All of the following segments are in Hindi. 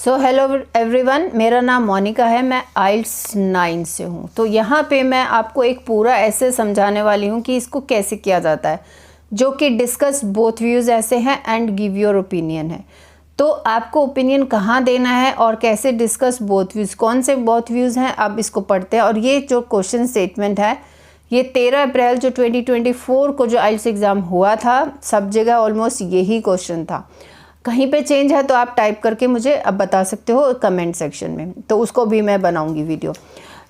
सो हेलो एवरीवन, मेरा नाम मोनिका है। मैं आइल्स 9 से हूँ। तो यहाँ पे मैं आपको एक पूरा ऐसे समझाने वाली हूँ कि इसको कैसे किया जाता है, जो कि डिस्कस बोथ व्यूज़ ऐसे हैं एंड गिव योर ओपिनियन है। तो आपको ओपिनियन कहाँ देना है और कैसे डिस्कस बोथ व्यूज़, कौन से बोथ व्यूज़ हैं, अब इसको पढ़ते हैं। और ये जो क्वेश्चन स्टेटमेंट है, ये 13 अप्रैल जो 2024 को जो आइल्स एग्ज़ाम हुआ था, सब जगह ऑलमोस्ट यही क्वेश्चन था। कहीं पे चेंज है तो आप टाइप करके मुझे अब बता सकते हो कमेंट सेक्शन में, तो उसको भी मैं बनाऊंगी वीडियो।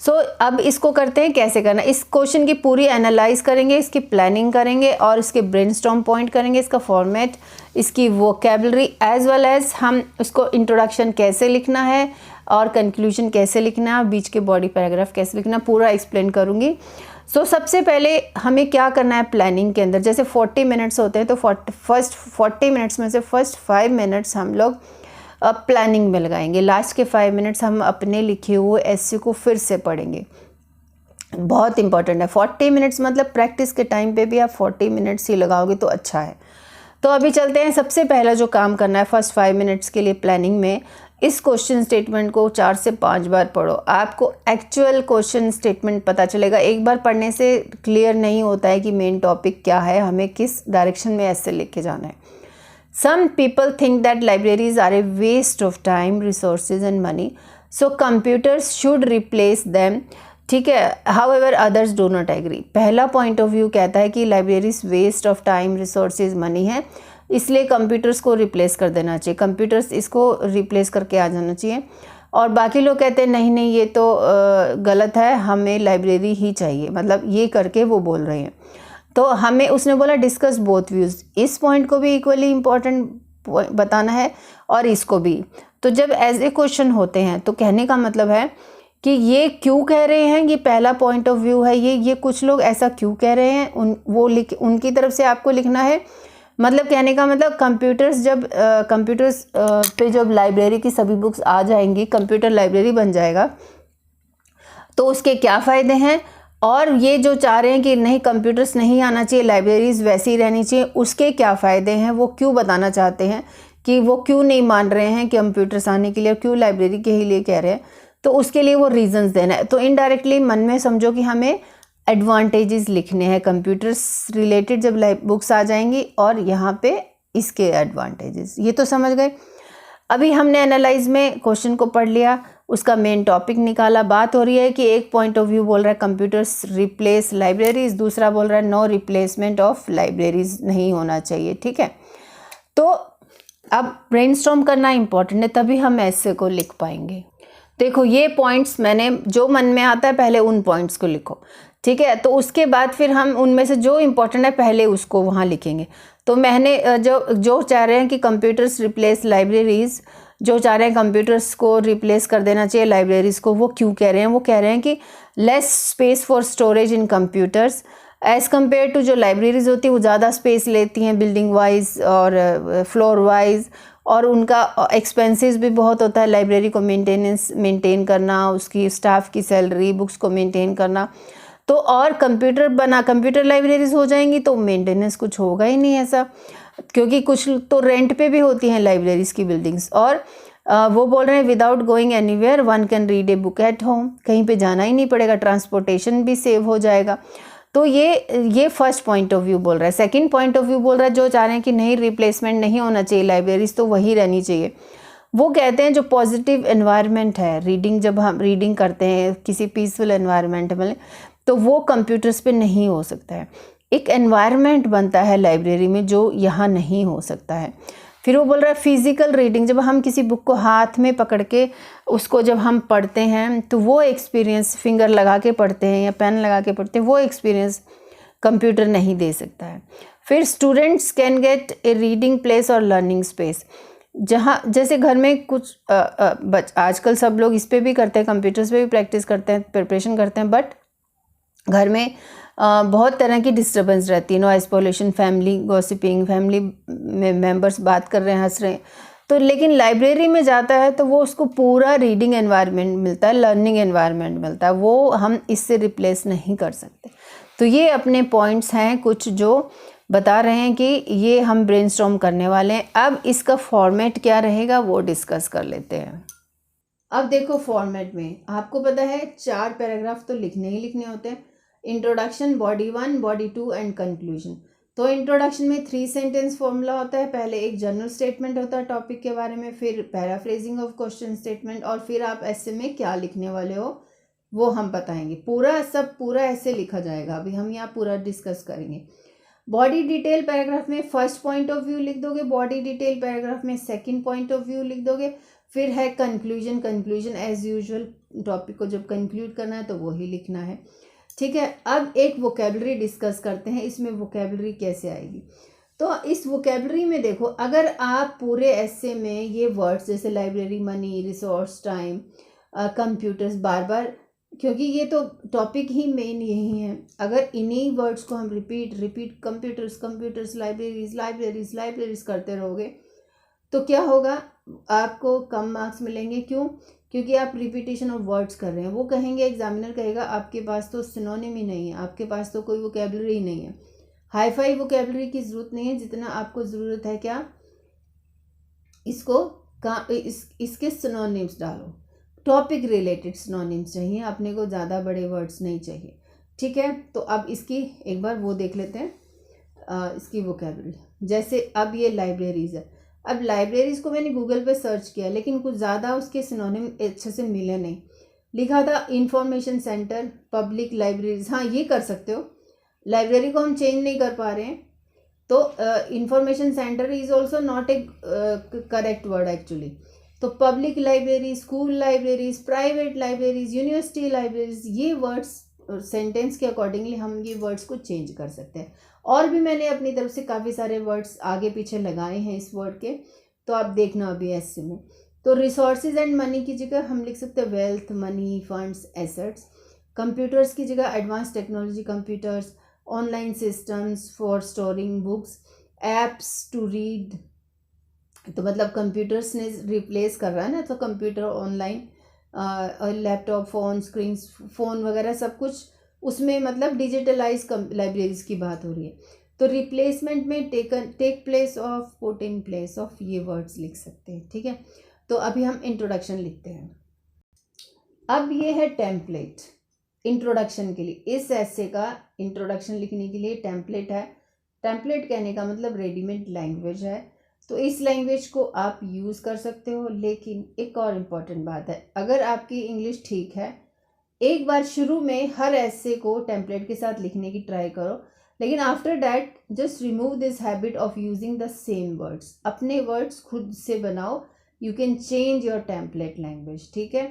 सो अब इसको करते हैं कैसे करना। इस क्वेश्चन की पूरी एनालाइज करेंगे, इसकी प्लानिंग करेंगे और इसके ब्रेनस्टॉर्म पॉइंट करेंगे, इसका फॉर्मेट, इसकी वोकैबुलरी एज वेल एज हम इसको इंट्रोडक्शन कैसे लिखना है और कंक्लूजन कैसे लिखना है, बीच के बॉडी पैराग्राफ कैसे लिखना, पूरा एक्सप्लेन करूँगी। सो सबसे पहले हमें क्या करना है प्लानिंग के अंदर, जैसे 40 मिनट्स होते हैं तो फर्स्ट 40 मिनट्स में से फर्स्ट 5 मिनट्स हम लोग प्लानिंग में लगाएंगे। लास्ट के 5 मिनट्स हम अपने लिखे हुए एस्से को फिर से पढ़ेंगे। बहुत इंपॉर्टेंट है। 40 मिनट्स मतलब प्रैक्टिस के टाइम पे भी आप 40 मिनट्स ही लगाओगे तो अच्छा है। तो अभी चलते हैं। सबसे पहला जो काम करना है फर्स्ट 5 मिनट्स के लिए प्लानिंग में, इस क्वेश्चन स्टेटमेंट को 4 से 5 बार पढ़ो। आपको एक्चुअल क्वेश्चन स्टेटमेंट पता चलेगा। एक बार पढ़ने से क्लियर नहीं होता है कि मेन टॉपिक क्या है, हमें किस डायरेक्शन में ऐसे लेके जाना है। Some people think that libraries are a waste of time, resources and money, so computers should replace them. ठीक है, however others do not agree. पहला पॉइंट ऑफ व्यू कहता है कि libraries waste of time, resources, money है, इसलिए कंप्यूटर्स को रिप्लेस कर देना चाहिए, कंप्यूटर्स इसको रिप्लेस करके आ जाना चाहिए। और बाकी लोग कहते हैं नहीं नहीं ये तो गलत है, हमें लाइब्रेरी ही चाहिए, मतलब ये करके वो बोल रहे हैं। तो हमें उसने बोला डिस्कस बोथ व्यूज़, इस पॉइंट को भी इक्वली इम्पॉर्टेंट बताना है और इसको भी। तो जब एज ए क्वेश्चन होते हैं तो कहने का मतलब है कि ये क्यों कह रहे हैं, ये पहला पॉइंट ऑफ व्यू है, ये कुछ लोग ऐसा क्यों कह रहे हैं, उनकी तरफ से आपको लिखना है। मतलब कहने का मतलब कंप्यूटर्स पे जब लाइब्रेरी की सभी बुक्स आ जाएंगी, कंप्यूटर लाइब्रेरी बन जाएगा, तो उसके क्या फ़ायदे हैं। और ये जो चाह रहे हैं कि नहीं कंप्यूटर्स नहीं आना चाहिए, लाइब्रेरीज वैसी ही रहनी चाहिए, उसके क्या फ़ायदे हैं, वो क्यों बताना चाहते हैं, कि वो क्यों नहीं मान रहे हैं कि कंप्यूटर्स आने के लिए, क्यों लाइब्रेरी के ही लिए कह रहे हैं, तो उसके लिए वो रीजंस देना है। तो इनडायरेक्टली मन में समझो कि हमें एडवांटेजेस लिखने हैं कंप्यूटर्स रिलेटेड जब बुक्स आ जाएंगी, और यहाँ पे इसके एडवांटेजेस, ये तो समझ गए। अभी हमने एनालाइज में क्वेश्चन को पढ़ लिया, उसका मेन टॉपिक निकाला। बात हो रही है कि एक पॉइंट ऑफ व्यू बोल रहा है कंप्यूटर्स रिप्लेस लाइब्रेरीज, दूसरा बोल रहा है नो रिप्लेसमेंट ऑफ लाइब्रेरीज, नहीं होना चाहिए। ठीक है, तो अब ब्रेनस्टॉर्म करना इंपॉर्टेंट है, तभी हम ऐसे को लिख पाएंगे। देखो ये पॉइंट्स मैंने जो मन में आता है पहले उन पॉइंट्स को लिखो, ठीक है, तो उसके बाद फिर हम उनमें से जो इम्पोर्टेंट है पहले उसको वहाँ लिखेंगे। तो मैंने जो चाह रहे हैं कि कंप्यूटर्स रिप्लेस लाइब्रेरीज, जो चाह रहे हैं कंप्यूटर्स को रिप्लेस कर देना चाहिए लाइब्रेरीज को, वो क्यों कह रहे हैं, वो कह रहे हैं कि less space for storage in computers as compare to जो लाइब्रेरीज होती है वो ज़्यादा स्पेस लेती हैं बिल्डिंग वाइज और फ्लोर वाइज, और उनका एक्सपेंसेस भी बहुत होता है लाइब्रेरी को मेंटेन करना, उसकी स्टाफ की सैलरी, बुक्स को मेंटेन करना। तो और कंप्यूटर लाइब्रेरीज हो जाएंगी तो मेंटेनेंस कुछ होगा ही नहीं ऐसा, क्योंकि कुछ तो रेंट पे भी होती हैं लाइब्रेरीज की बिल्डिंग्स। और वो बोल रहे हैं without going anywhere one can read a book at home, कहीं पे जाना ही नहीं पड़ेगा, ट्रांसपोर्टेशन भी सेव हो जाएगा। तो ये फर्स्ट पॉइंट ऑफ व्यू बोल रहा है। सेकंड पॉइंट ऑफ व्यू बोल रहा है जो चाह रहे हैं कि नहीं रिप्लेसमेंट नहीं होना चाहिए लाइब्रेरीज, तो वही रहनी चाहिए। वो कहते हैं जो पॉजिटिव एनवायरनमेंट है, रीडिंग जब हम रीडिंग करते हैं किसी पीसफुल एनवायरनमेंट में, तो वो कंप्यूटर्स पे नहीं हो सकता है। एक एनवायरनमेंट बनता है लाइब्रेरी में जो यहाँ नहीं हो सकता है। फिर वो बोल रहा है फिज़िकल रीडिंग, जब हम किसी बुक को हाथ में पकड़ के उसको जब हम पढ़ते हैं तो वो एक्सपीरियंस, फिंगर लगा के पढ़ते हैं या पेन लगा के पढ़ते हैं, वो एक्सपीरियंस कंप्यूटर नहीं दे सकता है। फिर students can get a reading place और लर्निंग स्पेस, जहाँ जैसे घर में कुछ आजकल सब लोग इस पर भी करते हैं, कंप्यूटर्स पे भी प्रैक्टिस करते हैं, प्रिपरेशन करते हैं, बट घर में बहुत तरह की डिस्टर्बेंस रहती है, noise pollution, family gossiping, family में मेंबर्स बात कर रहे हैं, हंस रहे हैं। तो लेकिन लाइब्रेरी में जाता है तो वो उसको पूरा रीडिंग एनवायरनमेंट मिलता है, लर्निंग एनवायरनमेंट मिलता है, वो हम इससे रिप्लेस नहीं कर सकते। तो ये अपने पॉइंट्स हैं कुछ जो बता रहे हैं कि ये हम ब्रेनस्टॉर्म करने वाले हैं। अब इसका फॉर्मेट क्या रहेगा वो डिस्कस कर लेते हैं। अब देखो फॉर्मेट में आपको पता है 4 पैराग्राफ तो लिखने ही लिखने होते हैं। Introduction, body 1, body 2 and conclusion. तो इंट्रोडक्शन में 3 सेंटेंस फॉर्मूला होता है। पहले एक जनरल स्टेटमेंट होता है टॉपिक के बारे में, फिर पैराफ्रेजिंग ऑफ क्वेश्चन स्टेटमेंट, और फिर आप ऐसे में क्या लिखने वाले हो वो हम बताएंगे। पूरा ऐसे लिखा जाएगा। अभी हम यहाँ पूरा डिस्कस करेंगे। बॉडी डिटेल पैराग्राफ में फर्स्ट पॉइंट ऑफ व्यू लिख दोगे, बॉडी डिटेल पैराग्राफ में सेकंड पॉइंट ऑफ व्यू लिख दोगे, फिर है कंक्लूजन एज यूजुअल, टॉपिक को जब कंक्लूड करना है तो वो ही लिखना है। ठीक है, अब एक वोकेबलरी डिस्कस करते हैं। इसमें वोकेबलरी कैसे आएगी, तो इस वोकेबलरी में देखो, अगर आप पूरे ऐसे में ये वर्ड्स जैसे library, money, resource, time, computers बार बार, क्योंकि ये तो टॉपिक ही मेन यही है, अगर इन्हीं वर्ड्स को हम रिपीट कंप्यूटर्स, लाइब्रेरीज करते रहोगे तो क्या होगा, आपको कम मार्क्स मिलेंगे। क्यों? क्योंकि आप रिपीटेशन ऑफ वर्ड्स कर रहे हैं। वो कहेंगे, एग्जामिनर कहेगा आपके पास तो सिनोनिम ही नहीं है, आपके पास तो कोई वोकेबलरी ही नहीं है। हाई फाई वोकेबलरी की ज़रूरत नहीं है, जितना आपको ज़रूरत है क्या, इसके सिनोनिम्स डालो। टॉपिक रिलेटेड सिनोनिम्स चाहिए अपने को, ज़्यादा बड़े वर्ड्स नहीं चाहिए। ठीक है, तो अब इसकी एक बार वो देख लेते हैं, इसकी वोकेबलरी। जैसे अब ये लाइब्रेरीज़ है। अब लाइब्रेरीज़ को मैंने गूगल पे सर्च किया, लेकिन कुछ ज़्यादा उसके सिनोनिम अच्छे से मिले नहीं। लिखा था इंफॉर्मेशन सेंटर, पब्लिक लाइब्रेरीज। हाँ, ये कर सकते हो, लाइब्रेरी को हम चेंज नहीं कर पा रहे हैं, तो information centre is also not a correct word actually. तो public library, school libraries, private libraries, university libraries, ये वर्ड्स सेंटेंस के अकॉर्डिंगली हम ये वर्ड्स को चेंज कर सकते हैं। और भी मैंने अपनी तरफ से काफ़ी सारे वर्ड्स आगे पीछे लगाए हैं इस वर्ड के, तो आप देखना अभी ऐसे में। तो रिसोर्सेज एंड मनी की जगह हम लिख सकते हैं wealth, money, funds, assets. Computers की जगह advance technology computers, online systems for storing books, apps to read. तो मतलब कंप्यूटर्स ने रिप्लेस कर रहा है ना, तो computer, online, laptop, phone, screen, phone वगैरह सब कुछ उसमें, मतलब डिजिटलाइज लाइब्रेरीज की बात हो रही है। तो रिप्लेसमेंट में take place of, put in place of, ये वर्ड्स लिख सकते हैं। ठीक है, तो अभी हम इंट्रोडक्शन लिखते हैं। अब ये है टेम्पलेट इंट्रोडक्शन के लिए। इस ऐसे का इंट्रोडक्शन लिखने के लिए टेम्पलेट है। टेम्पलेट कहने का मतलब रेडीमेड लैंग्वेज है, तो इस लैंग्वेज को आप यूज़ कर सकते हो। लेकिन एक और इम्पॉर्टेंट बात है, अगर आपकी इंग्लिश ठीक है, एक बार शुरू में हर ऐसे को टेम्पलेट के साथ लिखने की ट्राई करो, लेकिन after that just remove this habit of using the same words. अपने वर्ड्स खुद से बनाओ, you can change your template language. ठीक है,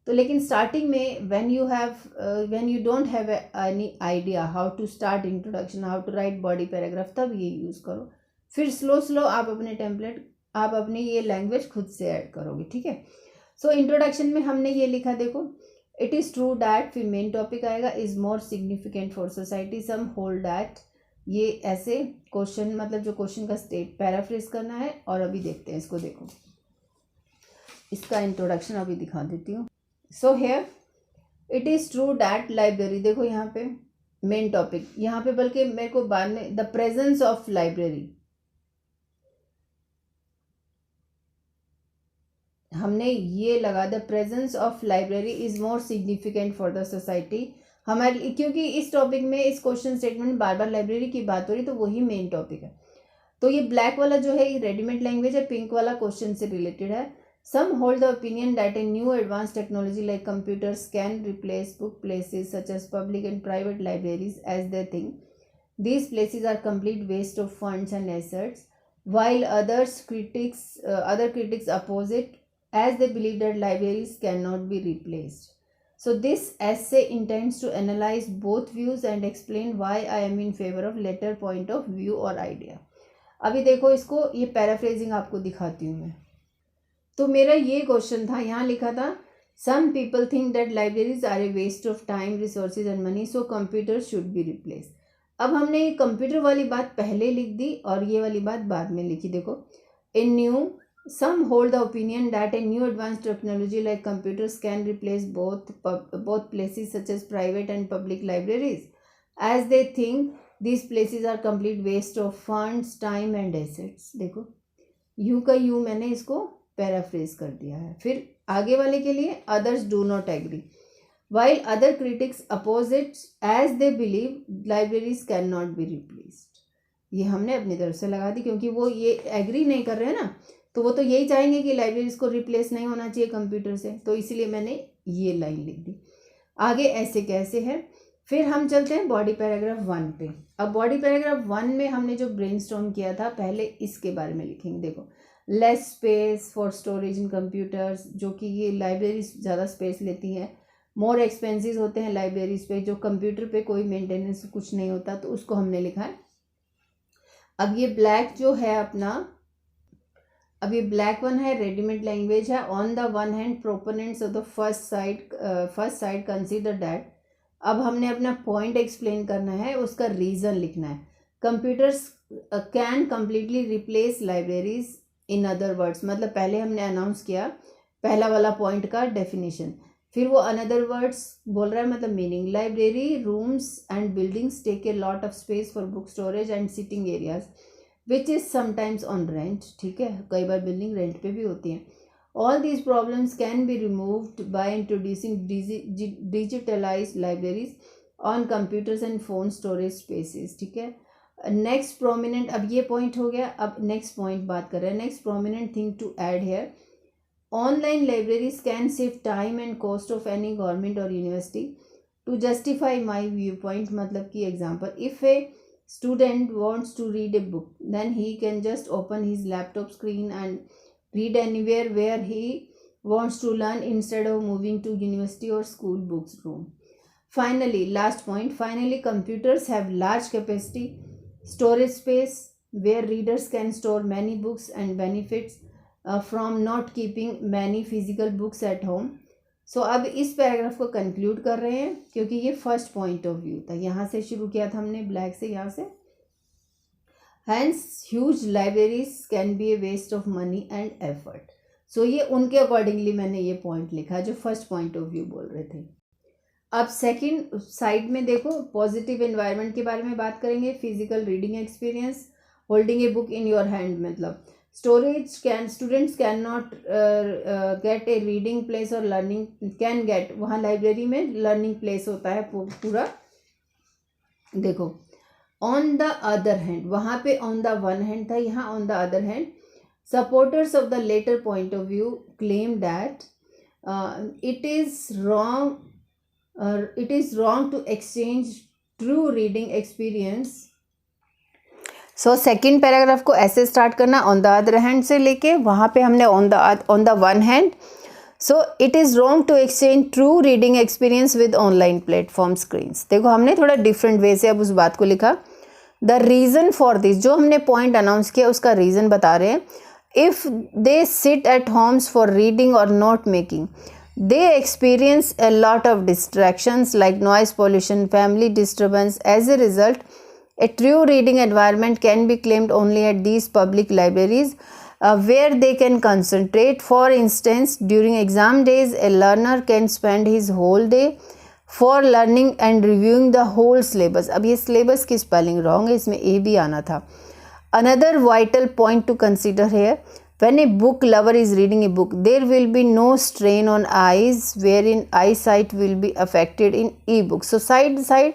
तो लेकिन स्टार्टिंग में when you don't have any idea how to start introduction, how to write body paragraph, तब ये यूज़ करो। फिर स्लो आप अपने ये लैंग्वेज खुद से ऐड करोगे। ठीक है, सो इंट्रोडक्शन में हमने ये लिखा, देखो, इट इज़ ट्रू डैट, फिर मेन टॉपिक आएगा, is more significant for society, some hold that. ये ऐसे क्वेश्चन, मतलब जो क्वेश्चन का स्टेट पैराफ्रेज करना है। और अभी देखते हैं इसको, देखो इसका इंट्रोडक्शन अभी दिखा देती हूँ। So here it is true that library, देखो यहाँ पे मेन टॉपिक, यहाँ पे बल्कि मेरे को बाद में, द प्रेजेंस ऑफ लाइब्रेरी, हमने ये लगा, the presence of library is more significant for the society हमारे, क्योंकि इस टॉपिक में, इस क्वेश्चन स्टेटमेंट में बार बार लाइब्रेरी की बात हो रही, तो वही मेन टॉपिक है। तो ये ब्लैक वाला जो है ये रेडीमेड लैंग्वेज है, पिंक वाला क्वेश्चन से रिलेटेड है। Some hold the opinion that a new advance technology like computers can replace book places such as public and private libraries as they think these places are complete waste of funds and assets, while other critics oppose it as they believe that libraries cannot be replaced. So this essay intends to analyze both views and explain why I am in favor of latter point of view or idea. अभी देखो इसको, ये पैराफ्रेजिंग आपको दिखाती हूँ मैं। तो मेरा ये क्वेश्चन था, यहाँ लिखा था, some people think that libraries are a waste of time, resources and money, so computers should be replaced. अब हमने ये कंप्यूटर वाली बात पहले लिख दी और ये वाली बात बाद में लिखी। देखो, some hold the opinion that a new advanced technology like computers can replace both places such as private and public libraries as they think this places are complete waste of funds, time and assets. देखो यू का यू मैंने इसको पैराफ्रेज कर दिया है। फिर आगे वाले के लिए others do not agree while other critics oppose it as they believe libraries cannot be replaced। ये हमने अपनी तरफ से लगा दी क्योंकि वो ये एग्री नहीं कर रहे हैं ना, तो वो तो यही चाहेंगे कि लाइब्रेरीज को रिप्लेस नहीं होना चाहिए कंप्यूटर से, तो इसीलिए मैंने ये लाइन लिख दी। आगे ऐसे कैसे है। फिर हम चलते हैं बॉडी पैराग्राफ 1 पे। अब बॉडी पैराग्राफ 1 में हमने जो ब्रेनस्टॉर्म किया था, पहले इसके बारे में लिखेंगे। देखो less space for storage in computers, जो कि ये लाइब्रेरीज ज़्यादा स्पेस लेती हैं। मोर एक्सपेंसिव होते हैं लाइब्रेरीज पे, जो कंप्यूटर पे कोई मेंटेनेंस कुछ नहीं होता, तो उसको हमने लिखा है। अब ये ब्लैक जो है अपना, अब ये ब्लैक वन है, रेडीमेड लैंग्वेज है। On the one hand proponents of the first side consider that. अब हमने अपना पॉइंट एक्सप्लेन करना है, उसका रीज़न लिखना है। Computers can completely replace libraries in other words, मतलब पहले हमने अनाउंस किया पहला वाला पॉइंट का डेफिनेशन, फिर वो अनदर वर्ड्स बोल रहा है, मतलब meaning. Library rooms and buildings take a lot of space for book storage and sitting areas which is sometimes on rent. ठीक है, कई बार बिल्डिंग रेंट पे भी होती हैं। All these problems can be removed by introducing digitalized libraries on computers and phone storage spaces. ठीक है, नेक्स्ट प्रोमिनेंट, अब ये पॉइंट हो गया। अब नेक्स्ट पॉइंट बात कर रहे हैं, next prominent thing to add here, online libraries can save time and cost of any government or university। to justify my viewpoint, मतलब कि example, if a student wants to read a book, then he can just open his laptop screen and read anywhere where he wants to learn instead of moving to university or school books room। Finally, last point, finally computers have large capacity storage space where readers can store many books and benefits from not keeping many physical books at home। So अब इस पैराग्राफ को कंक्लूड कर रहे हैं, क्योंकि ये फर्स्ट पॉइंट ऑफ व्यू था, यहाँ से शुरू किया था हमने ब्लैक से, यहाँ से। Hence huge libraries can be a waste of money and effort। So ये उनके अकॉर्डिंगली मैंने ये पॉइंट लिखा जो फर्स्ट पॉइंट ऑफ व्यू बोल रहे थे। अब सेकंड साइड में देखो, पॉजिटिव एनवायरनमेंट के बारे में बात करेंगे। Physical reading experience, holding a book in your hand, मतलब storage can, students can not get a reading place और लर्निंग कैन गेट, वहाँ लाइब्रेरी में लर्निंग प्लेस होता है पूरा। देखो ऑन द अदर हैंड, वहाँ पे ऑन द वन हैंड था, यहाँ on the other hand. Supporters of the latter point of view claim that it is wrong to exchange true reading experience. So second paragraph को ऐसे स्टार्ट करना, ऑन द अदर हैंड से लेके वहाँ पे हमने on the one hand. So it is wrong to exchange true reading experience with online platform screens. देखो हमने थोड़ा डिफरेंट वे से अब उस बात को लिखा। द रीज़न फॉर दिस, जो हमने पॉइंट अनाउंस किया उसका रीज़न बता रहे हैं। If they sit at homes for reading और note making, they experience a lot of distractions like noise pollution, family disturbance. As a result, a true reading environment can be claimed only at these public libraries where they can concentrate. For instance, during exam days, a learner can spend his whole day for learning and reviewing the whole syllabus. अब ये syllabus की spelling wrong है, इसमें A भी आना था। Another vital point to consider here, when a book lover is reading a book, there will be no strain on eyes wherein eyesight will be affected in e-book। So side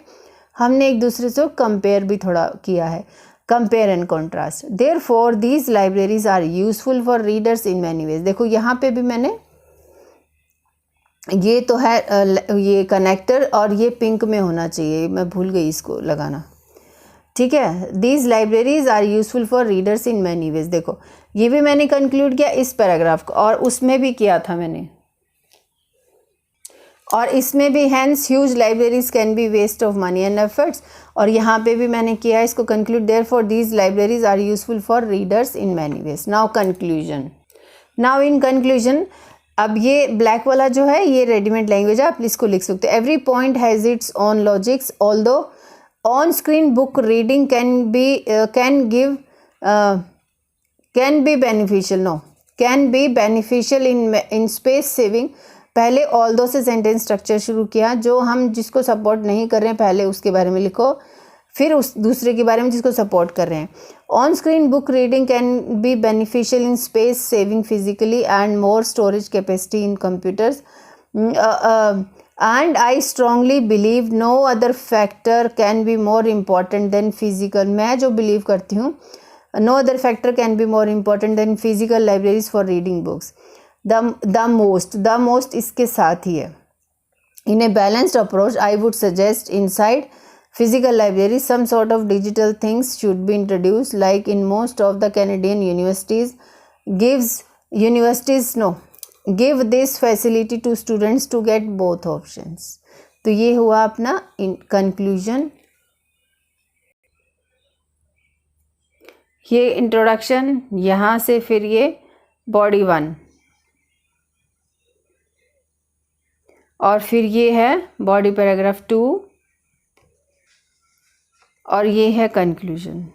हमने एक दूसरे से कंपेयर भी थोड़ा किया है, compare and contrast. Therefore these libraries are useful for readers in many ways. देखो यहाँ पे भी मैंने, ये तो है ये कनेक्टर और ये पिंक में होना चाहिए, मैं भूल गई इसको लगाना। ठीक है, these libraries are useful for readers in many ways. देखो ये भी मैंने कंक्लूड किया इस पैराग्राफ को, और उसमें भी किया था मैंने, और इसमें भी hence huge libraries can be waste of money and efforts, और यहाँ पे भी मैंने किया इसको conclude. Therefore these libraries are useful for readers in many ways. Now conclusion, now in conclusion, अब ये ब्लैक वाला जो है ये रेडीमेड लैंग्वेज है, आप इसको लिख सकते हो। Every point has its own logics, although on screen book reading can be beneficial in space saving. पहले ऑल्दो से सेंटेंस स्ट्रक्चर शुरू किया, जो हम जिसको सपोर्ट नहीं कर रहे हैं पहले उसके बारे में लिखो। फिर उस दूसरे के बारे में जिसको सपोर्ट कर रहे हैं। On screen book reading can be beneficial in space saving physically and more storage capacity in computers and I strongly believe no other factor can be more important than physical। मैं जो बिलीव करती हूँ no other factor can be more important than physical libraries for reading books। the most इसके साथ ही है। In a balanced approach I would suggest inside physical library some sort of digital things should be introduced, like in most of the Canadian universities give this facility to students to get both options। तो ये हुआ अपना कंक्लूजन। ये इंट्रोडक्शन, यहाँ से फिर ये बॉडी 1 और फिर ये है बॉडी पैराग्राफ 2 और ये है कंक्लूजन।